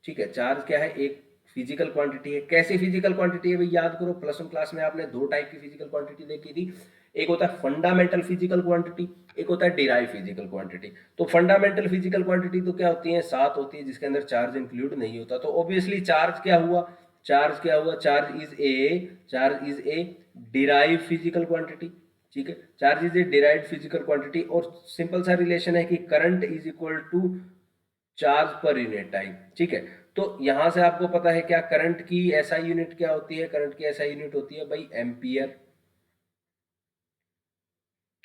ठीक है, चार्ज क्या है, एक फिजिकल क्वांटिटी है। कैसी फिजिकल क्वांटिटी है भाई, याद करो प्लस वन क्लास में आपने दो टाइप की फिजिकल क्वांटिटी देखी थी। एक होता है फंडामेंटल फिजिकल क्वांटिटी, एक होता है डिराइव फिजिकल क्वांटिटी। तो फंडामेंटल फिजिकल क्वांटिटी तो क्या होती है, सात होती है, जिसके अंदर चार्ज इंक्लूड नहीं होता। तो ऑब्वियसली चार्ज क्या हुआ, चार्ज क्या हुआ, charge is a derive physical quantity. ठीक है, charge is a derived physical quantity. और सिंपल सा रिलेशन है कि current is equal to charge per unit time. ठीक है, तो यहां से आपको पता है क्या, करंट की एसआई यूनिट क्या होती है, करंट की एसआई यूनिट होती है भाई ampere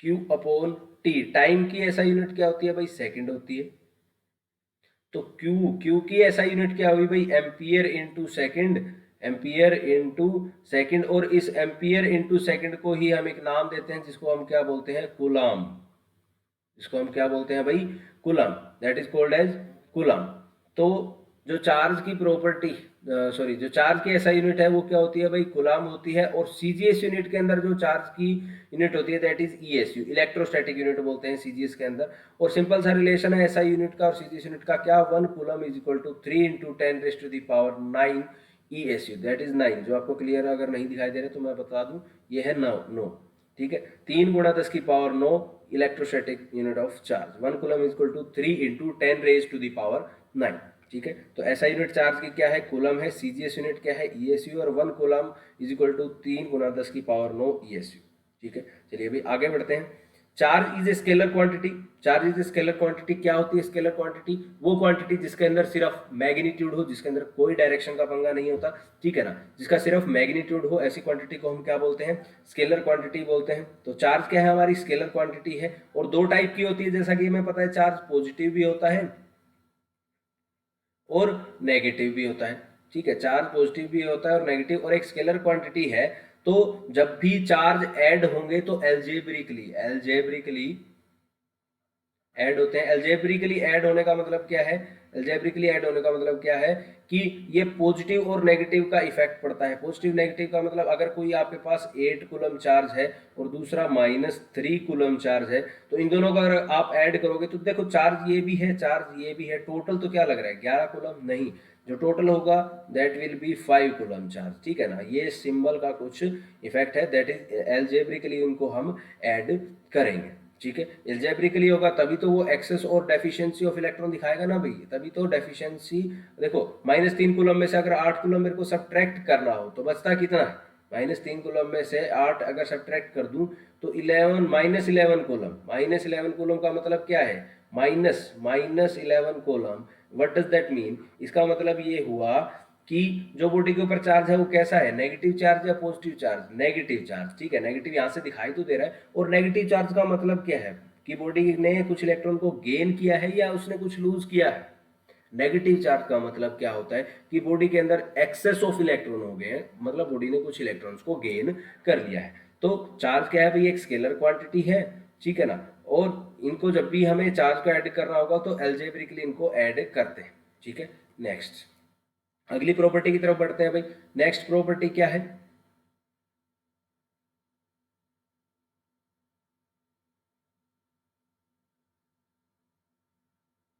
Q upon T. Time की एसआई यूनिट क्या होती है भाई, सेकंड होती है। तो क्यू की एसआई यूनिट क्या हुई भाई, ampere into second, ampere into second. और इस एम्पियर इंटू सेकेंड को ही हम एक नाम देते हैं जिसको हम क्या बोलते हैं, कूलम। इसको हम क्या बोलते हैं भाई, coulomb, that is called as coulomb. तो जो चार्ज की प्रॉपर्टी, सॉरी, जो चार्ज की एसआई यूनिट है वो क्या होती है भाई, कूलम होती है। और सीजीएस यूनिट के अंदर जो चार्ज की यूनिट होती है दैट इज ईएसयू, इलेक्ट्रोस्टैटिक यूनिट बोलते हैं सीजीएस के अंदर। और सिंपल सा रिलेशन है एसआई यूनिट का और सीजीएस यूनिट का, क्या, 1 coulomb is equal to 3 into 10⁻⁹ ESU, that is 9। जो आपको क्लियर अगर नहीं दिखाई दे रहे तो मैं बता दूं, ये है 9। ठीक है, 3 × 10⁻⁹ electrostatic unit of charge. 1 coulomb is equal to 3 into 10⁻⁹ ठीक है, तो ऐसा यूनिट चार्ज की क्या है, कूलम है। सीजीएस यूनिट क्या है, ईएसयू। और 1 coulomb is equal to 3 × 10⁹ ESU. ठीक है, चलिए अभी आगे बढ़ते हैं। Charge is a scalar quantity. Charge is a scalar quantity. क्या होती है स्केलर क्वांटिटी, वो क्वांटिटी जिसके अंदर सिर्फ मैग्नीट्यूड हो, जिसके अंदर कोई डायरेक्शन का पंगा नहीं होता। ठीक है ना, जिसका सिर्फ मैग्नीट्यूड हो, ऐसी क्वांटिटी को हम क्या बोलते हैं, स्केलर क्वांटिटी बोलते हैं। तो चार्ज क्या है, हमारी स्केलर क्वांटिटी है। और दो टाइप की होती है, जैसा कि हमें पता है, चार्ज पॉजिटिव भी होता है और नेगेटिव भी होता है। ठीक है, चार्ज पॉजिटिव भी होता है और नेगेटिव, और एक स्केलर क्वांटिटी है। तो जब भी चार्ज ऐड होंगे तो एल्जेब्रिकली ऐड होते हैं। एल्जेब्रिकली ऐड होने का मतलब क्या है, एल्जेब्रिकली ऐड होने का मतलब क्या है कि ये पॉजिटिव और नेगेटिव का इफेक्ट पड़ता है। पॉजिटिव नेगेटिव का मतलब, अगर कोई आपके पास 8 कूलम चार्ज है और दूसरा -3 कूलम चार्ज है, तो इन दोनों का अगर आप ऐड करोगे तो देखो, चार्ज ये भी है, चार्ज ये भी है, टोटल तो क्या लग रहा है, 11 कूलम। नहीं, जो टोटल होगा that will B 5 coulomb charge. ठीक है ना, ये सिंबल का कुछ इफेक्ट है, दैट इज एल्जेब्रिकली उनको हम ऐड करेंगे। ठीक है, एल्जेब्रिकली होगा तभी तो वो एक्सेस और डेफिशिएंसी ऑफ इलेक्ट्रॉन दिखाएगा ना भाई, तभी तो डेफिशिएंसी। देखो, -3 कूलम में से अगर 8 कूलम मेरे को सब्ट्रैक्ट करना हो तो बचता कितना है, -3 कूलम में से 8 अगर सब्ट्रैक्ट कर दूं तो 11, -11 कूलम। -11 कूलम का मतलब क्या है, -11 coulomb. What does that mean, इसका मतलब ये हुआ कि जो बॉडी के ऊपर चार्ज है वो कैसा है, नेगेटिव चार्ज या पॉजिटिव चार्ज, नेगेटिव चार्ज। ठीक है, नेगेटिव यहाँ से दिखाई तो दे रहा है। और नेगेटिव चार्ज का मतलब क्या है कि बॉडी ने कुछ इलेक्ट्रॉन को गेन किया है या उसने कुछ लूज किया है। नेगेटिव चार्ज का मतलब क्या होता है कि बॉडी के अंदर एक्सेस ऑफ इलेक्ट्रॉन हो गए हैं, मतलब बॉडी ने कुछ इलेक्ट्रॉन्स को गेन कर लिया है। तो चार्ज क्या है भाई, एक स्केलर क्वांटिटी है। ठीक है ना, और इनको जब भी हमें चार्ज को ऐड करना होगा तो एल्जेब्रिकली इनको ऐड करते हैं। ठीक है, नेक्स्ट अगली प्रॉपर्टी की तरफ बढ़ते हैं भाई। नेक्स्ट प्रॉपर्टी क्या है,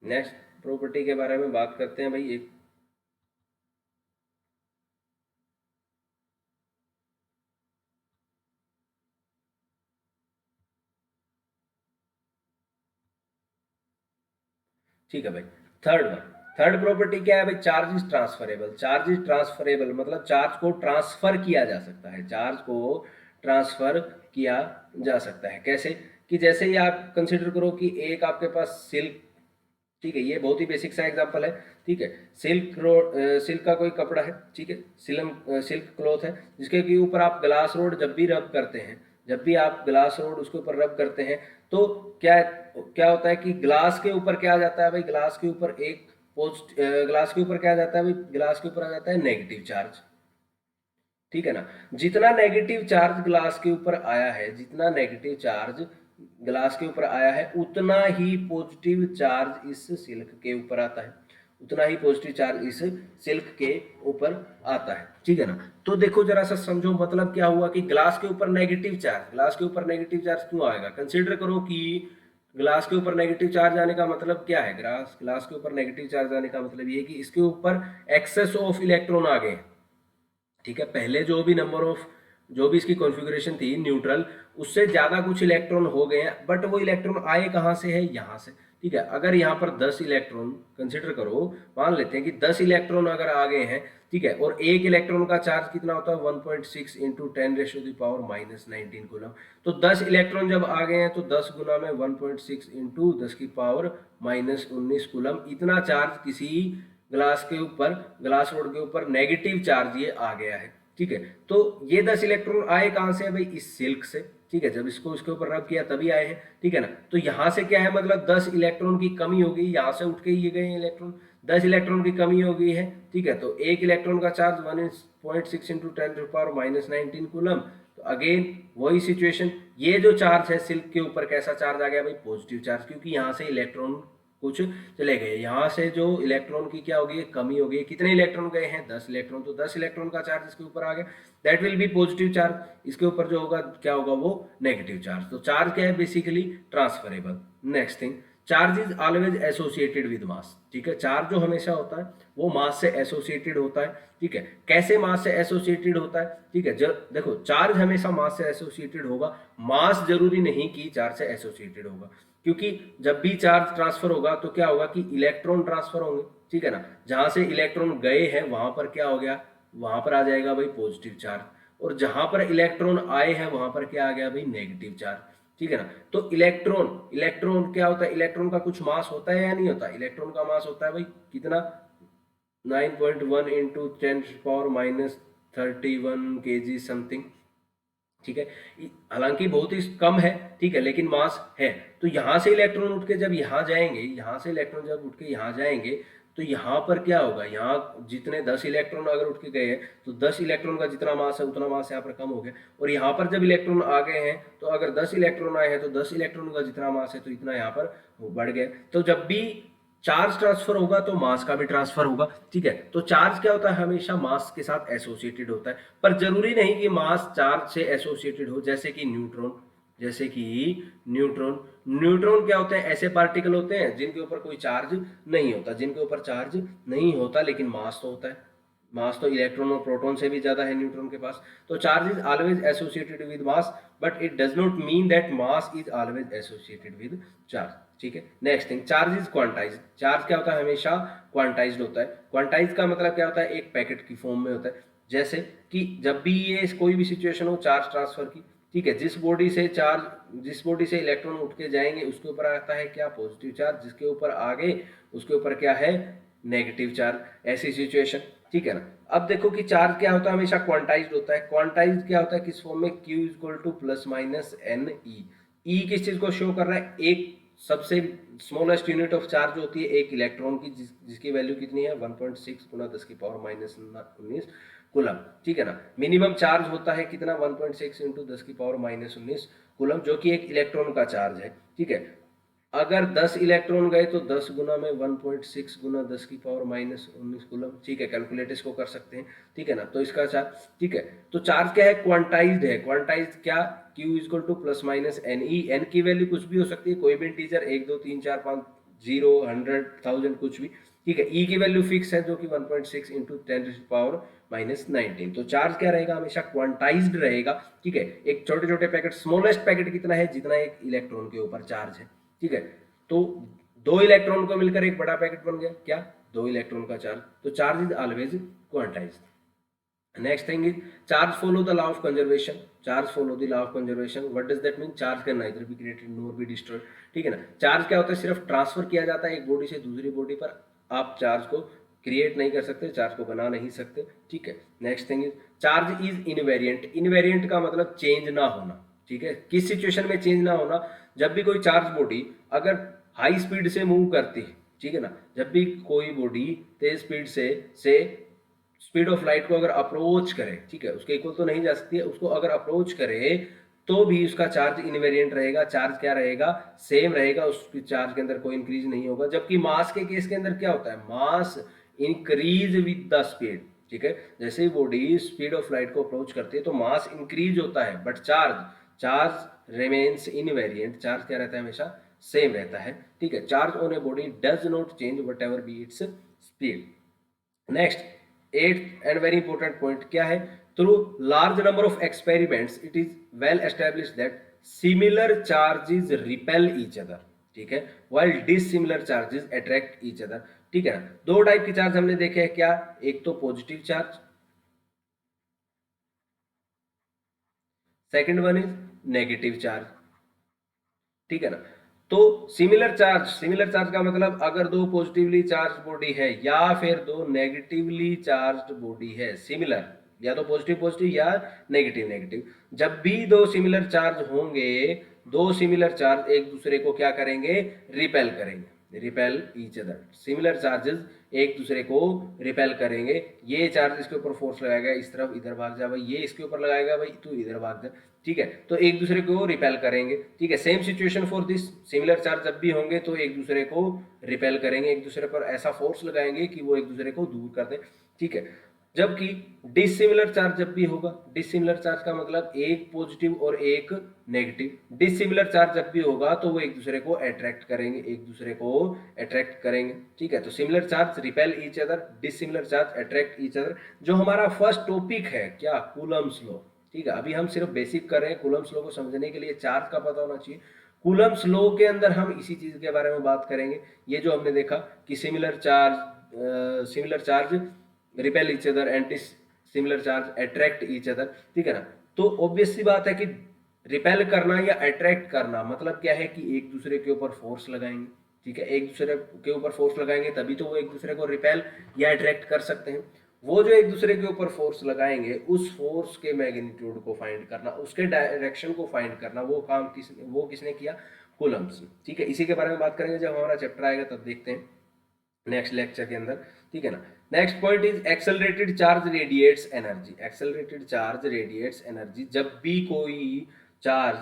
नेक्स्ट प्रॉपर्टी के बारे में बात करते हैं भाई। एक ठीक है भाई, थर्ड वन, थर्ड प्रॉपर्टी क्या है भाई, charge is transferable. Charge is transferable मतलब चार्ज को ट्रांसफर किया जा सकता है, चार्ज को ट्रांसफर किया जा सकता है। कैसे, कि जैसे ही आप कंसिडर करो कि एक आपके पास सिल्क, ठीक है, ये बहुत ही बेसिक सा एग्जांपल है। ठीक है, सिल्क का कोई कपड़ा है, ठीक है, सिल्क क्लॉथ है, जिसके के ऊपर आप ग्लास रोड जब भी रब करते हैं, जब भी आप ग्लास रोड उसके ऊपर रब करते हैं तो क्या क्या होता है कि ग्लास के ऊपर क्या आ जाता है भाई, ग्लास के ऊपर एक ग्लास के ऊपर क्या आ जाता है भाई, ग्लास के ऊपर आ जाता है नेगेटिव चार्ज। ठीक है ना, जितना नेगेटिव चार्ज ग्लास के ऊपर आया है, जितना नेगेटिव चार्ज ग्लास के ऊपर आया है उतना ही पॉजिटिव चार्ज इस सिल्क के ऊपर आता है, उतना ही पॉजिटिव चार्ज इस सिल्क के ऊपर आता है, ठीक है ना। तो देखो जरा सा समझो, मतलब क्या हुआ कि ग्लास के ऊपर नेगेटिव चार्ज, ग्लास के ऊपर नेगेटिव चार्ज क्यों आएगा? कंसीडर करो कि ग्लास के ऊपर नेगेटिव चार्ज आने का मतलब क्या है? ग्लास ग्लास के ऊपर नेगेटिव चार्ज आने का मतलब ये कि इसके ऊपर एक्सेस ऑफ इलेक्ट्रॉन आ गए, ठीक है। पहले जो भी नंबर ऑफ, जो भी इसकी कॉन्फ़िगरेशन थी न्यूट्रल, उससे ज्यादा कुछ इलेक्ट्रॉन हो गए हैं, बट वो इलेक्ट्रॉन आए कहाँ से है? यहाँ से, ठीक है। अगर यहाँ पर 10 इलेक्ट्रॉन कंसिडर करो, मान लेते हैं कि 10 इलेक्ट्रॉन अगर आ गए हैं, ठीक है, और एक इलेक्ट्रॉन का चार्ज कितना होता है? 1.6 इंटू 10⁻⁻⁹ कूलम। तो 10 इलेक्ट्रॉन जब आ गए हैं तो 10 गुना में 1.6 इंटू 10⁻⁻⁹ कूलम, इतना चार्ज किसी ग्लास के ऊपर, ग्लास रोड के ऊपर नेगेटिव चार्ज ये आ गया है, ठीक है। तो ये 10 इलेक्ट्रॉन आए कहां से? भाई इस सिल्क से, ठीक है। जब इसको इसके ऊपर रब किया तभी आए हैं, ठीक है ना। तो यहां से क्या है, मतलब 10 इलेक्ट्रॉन की कमी हो गई, यहां से उठ के ये गए इलेक्ट्रॉन, 10 इलेक्ट्रॉन की कमी हो गई है, ठीक है। तो एक इलेक्ट्रॉन का चार्ज 1.6 इंटू 10⁻⁻⁹ कूलम। तो अगेन वही सिचुएशन, ये जो चार्ज है सिल्क के ऊपर कैसा चार्ज आ गया? भाई पॉजिटिव चार्ज, क्योंकि यहाँ से इलेक्ट्रॉन कुछ चले गए, यहाँ से जो इलेक्ट्रॉन की क्या होगी? कमी हो गई। कितने इलेक्ट्रॉन गए हैं? 10 इलेक्ट्रॉन। तो 10 इलेक्ट्रॉन का चार्ज इसके ऊपर आ गया, that will B positive charge. इसके ऊपर जो होगा क्या होगा? वो नेगेटिव चार्ज। तो चार्ज क्या है? Basically transferable. Next thing, charge is always associated with mass, ठीक है। चार्ज जो हमेशा होता है वो मास से एसोसिएटेड होता है, ठीक है। कैसे मास से एसोसिएटेड होता है? ठीक है, जब देखो चार्ज हमेशा मास से एसोसिएटेड होगा, मास जरूरी नहीं कि चार्ज से एसोसिएटेड होगा, क्योंकि जब भी चार्ज ट्रांसफर होगा तो क्या होगा कि इलेक्ट्रॉन ट्रांसफर होंगे, ठीक है ना। जहां से इलेक्ट्रॉन गए हैं वहां पर क्या हो गया? वहां पर आ जाएगा भाई पॉजिटिव चार्ज, और जहां पर इलेक्ट्रॉन आए हैं वहां पर क्या आ गया भाई? नेगेटिव चार्ज, ठीक है ना। तो इलेक्ट्रॉन, इलेक्ट्रॉन क्या होता है? इलेक्ट्रॉन का कुछ मास होता है या नहीं होता? इलेक्ट्रॉन का मास होता है भाई कितना? 9.1 इंटू 10⁻31 kg समथिंग, ठीक है। हालांकि बहुत ही कम है, ठीक है, लेकिन मास है। तो यहां से इलेक्ट्रॉन उठ के जब यहां जाएंगे, यहां से इलेक्ट्रॉन जब उठ के यहां जाएंगे, तो यहां पर क्या होगा? यहाँ जितने 10 इलेक्ट्रॉन अगर उठ के गए हैं तो 10 इलेक्ट्रॉन का जितना मास है उतना मास यहाँ पर कम हो गया, और यहाँ पर जब इलेक्ट्रॉन आ गए हैं तो अगर 10 इलेक्ट्रॉन आए हैं तो 10 इलेक्ट्रॉन का जितना मास है तो इतना यहाँ पर बढ़ गया। तो जब भी चार्ज ट्रांसफर होगा तो मास का भी ट्रांसफर होगा, ठीक है। तो चार्ज क्या होता है? हमेशा मास के साथ एसोसिएटेड होता है, पर जरूरी नहीं कि मास चार्ज से एसोसिएटेड हो, जैसे कि न्यूट्रॉन, जैसे कि न्यूट्रॉन। न्यूट्रॉन क्या होते हैं? ऐसे पार्टिकल होते हैं जिनके ऊपर कोई चार्ज नहीं होता, जिनके ऊपर चार्ज नहीं होता लेकिन मास तो होता है। मास तो इलेक्ट्रॉन और प्रोटॉन से भी ज्यादा है न्यूट्रॉन के पास। तो charge is always associated with mass, but it does not mean that mass is always associated with charge, ठीक है। Next thing, charge is quantized. Charge क्या होता है? हमेशा क्वांटाइज्ड होता है। क्वांटाइज्ड का मतलब क्या होता है? एक पैकेट की फॉर्म में होता है। जैसे कि जब भी ये कोई भी सिचुएशन हो चार्ज ट्रांसफर की, ठीक है, जिस बॉडी से इलेक्ट्रॉन उठ के जाएंगे उसके ऊपर आता है क्या? Positive charge. जिसके ऊपर आगे उसके ऊपर क्या है? Negative charge. ऐसी सिचुएशन, ठीक है ना। अब देखो कि चार्ज क्या होता है? हमेशा क्वांटाइज्ड होता है। क्वांटाइज्ड क्या होता है? किस फॉर्म में? Q equal to plus minus N E. E किस चीज को शो कर रहा है? एक सबसे स्मॉलेस्ट यूनिट ऑफ चार्ज होती है एक इलेक्ट्रॉन की, जिसकी वैल्यू कितनी है? 1.6 गुना 10⁻⁻⁹ कूलम, ठीक है ना। मिनिमम चार्ज होता है कितना? 1.6 इंटू 10⁻⁻⁹ कूलम, जो कि एक इलेक्ट्रॉन का चार्ज है, ठीक है। अगर 10 इलेक्ट्रॉन गए तो 10 गुना में 1.6 गुना 10⁻⁻⁹ कूलम, ठीक है। कैलकुलेट इसको कर सकते हैं, ठीक है ना। तो इसका चार्ज, ठीक है। तो चार्ज क्या है? क्वांटाइज्ड है। क्वांटाइज्ड क्या? Q equal to plus minus N e. N की वैल्यू कुछ भी हो सकती है, कोई भी इंटीजर, 1 2 3 4 5 0 100 1000 कुछ भी, ठीक है। ई की वैल्यू फिक्स है जो कि 1.6 इंटू 10⁻⁻⁹ तो चार्ज क्या रहेगा? हमेशा क्वांटाइज्ड रहेगा, ठीक है। एक छोटे छोटे पैकेट, स्मॉलेस्ट पैकेट कितना है? जितना एक इलेक्ट्रॉन के ऊपर चार्ज है, ठीक है। तो 2 इलेक्ट्रॉन को मिलकर एक बड़ा पैकेट बन गया, क्या? 2 इलेक्ट्रॉन का चार्ज। तो charge is always quantized. Next thing is charge follow the law of conservation. Charge follow the law of conservation. What does that mean? Charge can neither be created nor be destroyed, ठीक है ना। Charge क्या होता है? सिर्फ transfer किया जाता है एक बॉडी से दूसरी बॉडी पर, आप चार्ज को क्रिएट नहीं कर सकते, चार्ज को बना नहीं सकते, ठीक है। Next thing is charge is invariant. Invariant का मतलब चेंज ना होना, ठीक है। किस सिचुएशन में चेंज ना होना? जब भी कोई चार्ज बॉडी अगर हाई स्पीड से मूव करती है, ठीक है ना, जब भी कोई बॉडी तेज स्पीड से स्पीड ऑफ लाइट को अगर अप्रोच करे, ठीक है, उसके इक्वल तो नहीं जा सकती है, उसको अगर अप्रोच करे तो भी उसका चार्ज इनवेरिएंट रहेगा, चार्ज क्या रहेगा, सेम रहेगा, उसकी चार्ज के अंदर कोई इंक्रीज नहीं होगा। जबकि मास के केस के अंदर क्या होता है, मास इंक्रीज विद द स्पीड, ठीक है, जैसे ही बॉडी स्पीड ऑफ लाइट को अप्रोच करती है तो मास इंक्रीज होता है, but charge charge remains invariant, charge क्या रहता है, हमेशा सेम रहता है, ठीक है। Charge on a body does not change what ever be its speed. Next, eighth and very important point क्या है, through large number of experiments it is well establish that similar charges repel each other, ठीक है, while dissimilar charges attract each other, ठीक है ना। दो type के charge हमने देखे हैं क्या, एक तो positive charge, second one is negative charge, ठीक है ना। तो सिमिलर चार्ज का मतलब अगर दो पॉजिटिवली चार्ज बॉडी है या फिर दो नेगेटिवली चार्ज बॉडी है, सिमिलर, या तो पॉजिटिव पॉजिटिव या नेगेटिव नेगेटिव, जब भी दो सिमिलर चार्ज होंगे, दो सिमिलर चार्ज एक दूसरे को क्या करेंगे, रिपेल करेंगे, repel each other, similar charges एक दूसरे को रिपेल करेंगे। ये चार्ज इसके ऊपर फोर्स लगाएगा, इस तरफ इधर भाग जा भाई, ये इसके ऊपर लगाएगा भाई, तू इधर भाग जा, ठीक है, तो एक दूसरे को रिपेल करेंगे, ठीक है। Same situation for this, similar charge जब भी होंगे तो एक दूसरे को रिपेल करेंगे, एक दूसरे पर ऐसा फोर्स लगाएंगे कि वो एक दूसरे को दूर कर दे, ठीक है। जबकि डिसिमिलर चार्ज जब भी होगा, डिसिमिलर चार्ज का मतलब एक पॉजिटिव और एक नेगेटिव, डिसिमिलर चार्ज जब भी होगा तो वो एक दूसरे को अट्रैक्ट करेंगे, एक दूसरे को अट्रैक्ट करेंगे, ठीक है। तो similar charge repel each other, dissimilar charge attract each other. जो हमारा फर्स्ट टॉपिक है क्या, कूलम्ब्स लॉ, ठीक है, अभी हम सिर्फ बेसिक कर रहे हैं, कूलम्ब्स लॉ को समझने के लिए चार्ज का पता होना चाहिए। कूलम्ब्स लॉ के अंदर हम इसी चीज के बारे में बात करेंगे। ये जो हमने देखा कि similar charge repel each other and similar charge attract each other, ठीक है ना। तो ऑब्वियस सी बात है कि रिपेल करना या अट्रैक्ट करना मतलब क्या है कि एक दूसरे के ऊपर फोर्स लगाएंगे, ठीक है, एक दूसरे के ऊपर फोर्स लगाएंगे तभी तो वो एक दूसरे को रिपेल या अट्रैक्ट कर सकते हैं। वो जो एक दूसरे के ऊपर फोर्स लगाएंगे, उस फोर्स के मैग्नीट्यूड को फाइंड करना, उसके डायरेक्शन को फाइंड करना, वो काम किसने किया, कूलम्ब्स ने, ठीक है। इसी के बारे में बात करेंगे जब हमारा चैप्टर आएगा, तब देखते हैं नेक्स्ट लेक्चर के अंदर, ठीक है ना। Next point is accelerated charge radiates energy, accelerated charge radiates energy. जब भी कोई चार्ज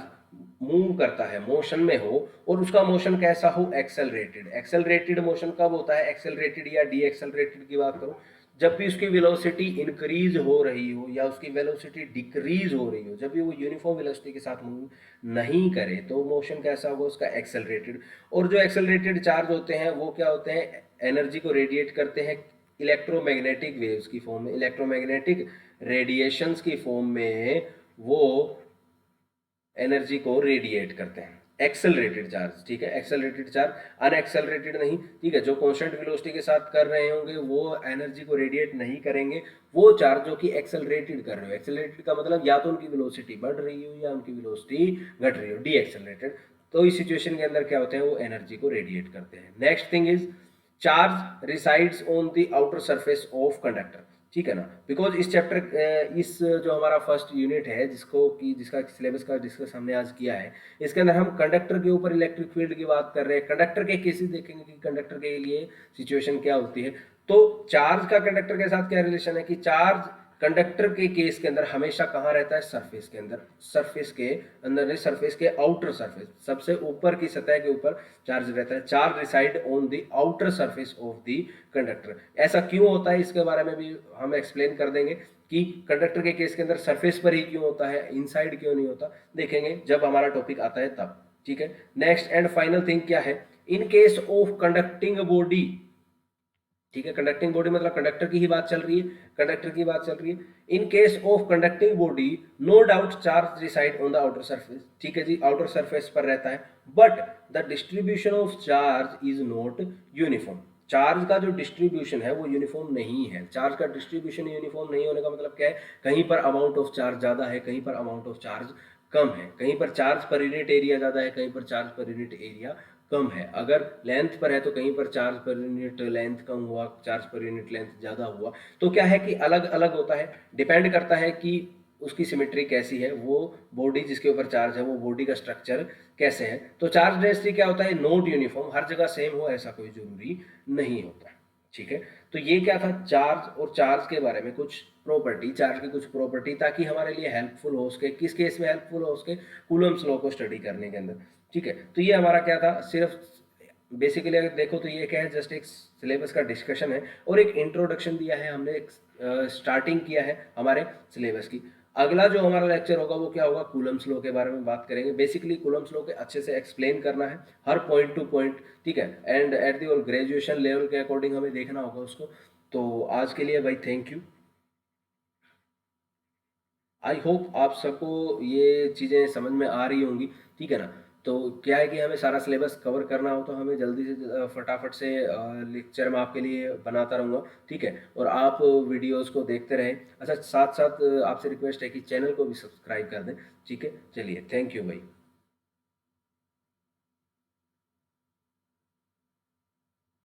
मूव करता है, मोशन में हो, और उसका मोशन कैसा हो, एक्सेलरेटेड। एक्सेलरेटेड मोशन कब होता है, एक्सेलरेटेड या डी एक्सेलरेटेड की बात करो, जब भी उसकी वेलोसिटी इंक्रीज हो रही हो या उसकी वेलोसिटी डिक्रीज हो रही हो, जब भी वो यूनिफॉर्म वेलोसिटी के साथ मूव नहीं करे तो मोशन कैसा होगा, उसका एक्सेलरेटेड। और जो एक्सेलरेटेड चार्ज होते हैं वो क्या होते हैं, एनर्जी को रेडिएट करते हैं इलेक्ट्रोमैग्नेटिक वेव्स की फॉर्म में, इलेक्ट्रोमैग्नेटिक रेडिएशंस की फॉर्म में वो एनर्जी को रेडिएट करते हैं। एक्सेलरेटेड चार्ज, ठीक है, एक्सेलरेटेड चार्ज, अनएक्सेलरेटेड नहीं, ठीक है, जो कांस्टेंट वेलोसिटी के साथ कर रहे होंगे वो एनर्जी को रेडिएट नहीं करेंगे। वो चार्ज जो कि एक्सेलरेटेड कर रहे हो, एक्सेलरेटेड का मतलब या तो उनकी वेलोसिटी बढ़ रही हो या उनकी वेलोसिटी घट रही हो, डी एक्सेलरेटेड, तो इस सिचुएशन के अंदर क्या होते हैं, वो एनर्जी को रेडिएट करते हैं। Next thing is charge resides on the outer surface of conductor, ठीक है ना। बिकॉज इस चैप्टर इस जो हमारा फर्स्ट यूनिट है जिसका सिलेबस का डिस्कस हमने आज किया है, इसके अंदर हम कंडक्टर के ऊपर इलेक्ट्रिक फील्ड की बात कर रहे हैं, कंडक्टर के केसेस देखेंगे कि कंडक्टर के लिए सिचुएशन क्या होती है। तो चार्ज का कंडक्टर के साथ क्या रिलेशन है कि चार्ज कंडक्टर के केस के अंदर हमेशा कहाँ रहता है, सरफेस के अंदर, सरफेस के अंदर नहीं, सरफेस के आउटर सरफेस, सबसे ऊपर की सतह के ऊपर चार्ज रहता है। Charge reside on the outer surface of the conductor. ऐसा क्यों होता है इसके बारे में भी हम एक्सप्लेन कर देंगे कि कंडक्टर के केस के अंदर सरफेस पर ही क्यों होता है, इनसाइड क्यों नहीं होता, देखेंगे जब हमारा टॉपिक आता है तब, ठीक है। नेक्स्ट एंड फाइनल थिंग क्या है, in case of conducting body, ठीक है, कंडक्टिंग बॉडी मतलब कंडक्टर की ही बात चल रही है, कंडक्टर की बात चल रही है। In case of conducting body no doubt charge reside on the outer surface, ठीक है जी, आउटर सरफेस पर रहता है, but the distribution of charge is not uniform. Charge का जो डिस्ट्रीब्यूशन है वो यूनिफॉर्म नहीं है। चार्ज का डिस्ट्रीब्यूशन यूनिफॉर्म नहीं होने का मतलब क्या है, कहीं पर अमाउंट ऑफ चार्ज ज्यादा है, कहीं पर अमाउंट ऑफ चार्ज कम है, कहीं पर चार्ज पर यूनिट एरिया ज्यादा है, कहीं पर चार्ज पर यूनिट एरिया कम है। अगर लेंथ पर है तो कहीं पर चार्ज पर यूनिट लेंथ कम हुआ, चार्ज पर यूनिट लेंथ ज़्यादा हुआ। तो क्या है कि अलग अलग होता है, डिपेंड करता है कि उसकी सिमेट्री कैसी है, वो बॉडी जिसके ऊपर चार्ज है वो बॉडी का स्ट्रक्चर कैसे है। तो चार्ज डेंसिटी क्या होता है, नॉट यूनिफॉर्म, हर जगह सेम हो ऐसा कोई जरूरी नहीं होता, ठीक है। तो ये क्या था, चार्ज और चार्ज के बारे में कुछ प्रॉपर्टी, चार्ज की कुछ प्रॉपर्टी, ताकि हमारे लिए हेल्पफुल हो उसके, किस केस में हेल्पफुल हो उसके, कूलम्स लॉ को स्टडी करने के अंदर। ठीक है, तो ये हमारा क्या था, सिर्फ बेसिकली अगर देखो तो ये क्या है, जस्ट एक सिलेबस का डिस्कशन है और एक इंट्रोडक्शन दिया है हमने, एक स्टार्टिंग किया है हमारे सिलेबस की। अगला जो हमारा लेक्चर होगा वो क्या होगा, कूलम्स लॉ के बारे में बात करेंगे। बेसिकली कूलम्स लॉ के अच्छे से एक्सप्लेन करना है, हर पॉइंट टू पॉइंट। ठीक है, एंड एट दी और ग्रेजुएशन लेवल के अकॉर्डिंग हमें देखना होगा उसको। तो आज के लिए भाई थैंक यू। आई होप आप सबको ये चीज़ें समझ में आ रही होंगी। ठीक है ना। तो क्या है कि हमें सारा सिलेबस कवर करना हो तो हमें जल्दी से फटाफट से लेक्चर मैं आपके लिए बनाता रहूँगा। ठीक है, और आप वीडियोस को देखते रहें। अच्छा, साथ साथ आपसे रिक्वेस्ट है कि चैनल को भी सब्सक्राइब कर दें। ठीक है, चलिए, थैंक यू भाई।